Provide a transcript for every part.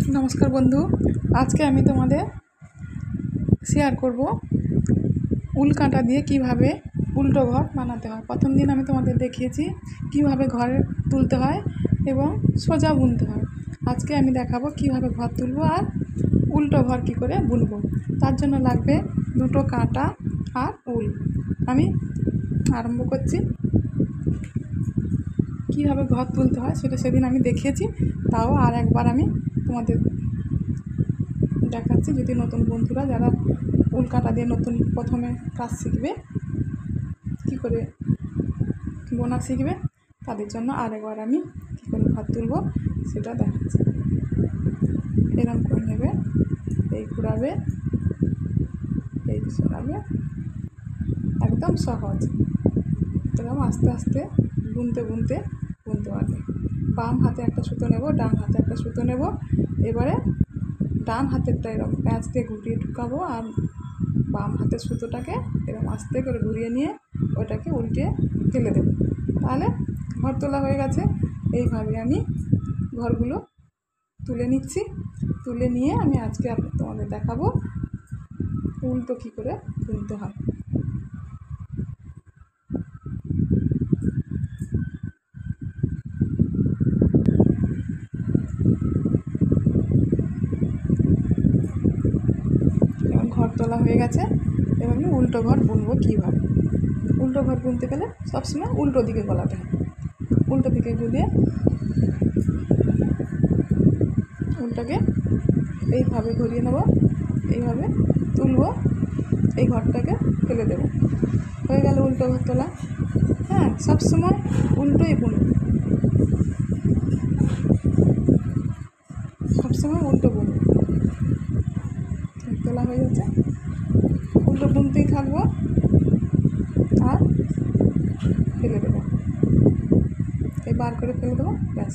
नमस्कार बंधु आज के आमी तोमादेर शेयर करब उल काँटा दिए किभाबे उल्टो घर बनाते हैं। प्रथम दिन आमी तोमादेर देखिएछि किभाबे घर तुलते हैं एवं सोजा बुनते हैं। आज के आमी देखाबो किभाबे घर तुलबो और उल्टो घर कि करे बुनबो। तार जन्य लागबे दुटो काँटा और उल। आमी आरम्भ करछि কিভাবে ঘর তুলতে হয় সেটা সেদিন আমি দেখিয়েছি, তাও আর একবার আমি তোমাদের দেখাচ্ছি। যদি নতুন বন্ধুরা যারা উল কাঁটা দিয়ে নতুন প্রথমে কাজ শিখবে, কী করে বোনা শিখবে, তাদের জন্য আরেকবার আমি কী করে ঘর তুলব সেটা দেখাচ্ছি। এরকম করে নেবে, এই ঘুরাবে, এই সরাবে, একদম সহজ। এরকম আস্তে আস্তে বুনতে বুনতে বুনতে পারবে। বাম হাতে একটা সুতো নেব, ডান হাতে একটা সুতো নেব। এবারে ডান হাতেরটা এরকম প্যাঁচ দিয়ে ঘুরিয়ে ঢুকাবো আর বাম হাতের সুতোটাকে এরকম আস্তে করে ঘুরিয়ে নিয়ে ওটাকে উল্টে ফেলে দেবো। তাহলে ঘর তোলা হয়ে গেছে। এইভাবে আমি ঘরগুলো তুলে নিচ্ছি। তুলে নিয়ে আমি আজকে তোমাদের দেখাবো উল্টো কী করে বুনতে হয়। ঘর তোলা হয়ে গেছে। এবার আমি উল্টো ঘর বুনবো কীভাবে। উল্টো ঘর বুনতে গেলে সবসময় উল্টো দিকে গলাতে হবে। উল্টো দিকে গুলিয়ে উল্টোকে এইভাবে ঘুরিয়ে নেব, এইভাবে তুলবো, এই ঘরটাকে ফেলে দেবো। হয়ে গেল উল্টো ঘর তোলা। হ্যাঁ, সবসময় উল্টোই বুনবো, সবসময় উল্টো বুনবো। তোলা হয়ে যাচ্ছে, উল্টো বুনতেই থাকবো আর ফেলে দেবো, এই বার করে ফেলে দেবো, ব্যাস।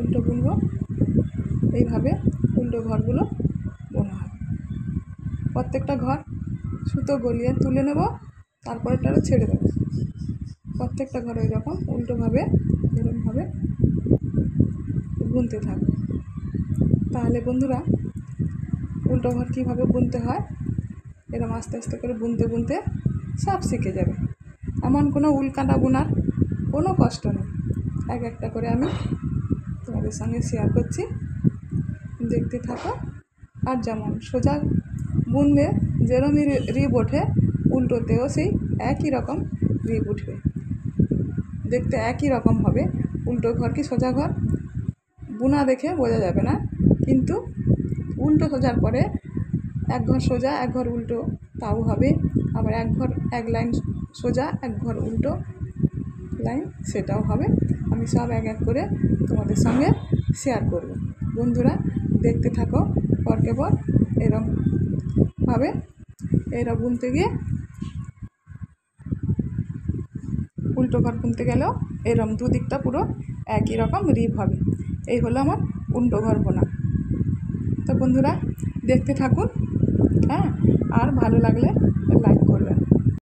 উল্টো বুনবো, এইভাবে উল্টো ঘরগুলো বোনা হয়। প্রত্যেকটা ঘর সুতো গলিয়ে তুলে নেব, তারপরে তারা ছেড়ে দেবো। প্রত্যেকটা ঘরে এরকম উল্টোভাবে এরকমভাবে বুনতে থাকবে। তাহলে বন্ধুরা উল্টো ঘর কীভাবে বুনতে হয় এরকম আস্তে আস্তে করে বুনতে বুনতে সব শিখে যাবে। এমন কোনো উল কাঁটা বোনার কোনো কষ্ট নেই। এক একটা করে আমি তোমাদের সঙ্গে শেয়ার করছি, দেখতে থাকো। আর যেমন সোজা বুনলে যেরমই রিপ ওঠে, উল্টোতেও সেই একই রকম রিপ উঠবে, দেখতে একই রকম হবে। উল্টো ঘর কি সোজা ঘর বুনা দেখে বোঝা যাবে না, কিন্তু উল্টো সোজার পরে এক ঘর সোজা এক ঘর উল্টো তাও হবে। আবার এক ঘর এক লাইন সোজা এক ঘর উল্টো লাইন সেটাও হবে। আমি সব এক এক করে তোমাদের সঙ্গে শেয়ার করব। বন্ধুরা দেখতে থাকো পরকে পর। এরকমভাবে এরা বুনতে গিয়ে উল্টো ঘর বুনতে গেলেও এরকম দুদিকটা পুরো একই রকম রিপ হবে। এই হলো আমার উল্টো ঘর বোনা। তো বন্ধুরা দেখতে থাকুন, হ্যাঁ, আর ভালো লাগলে লাইক করুন।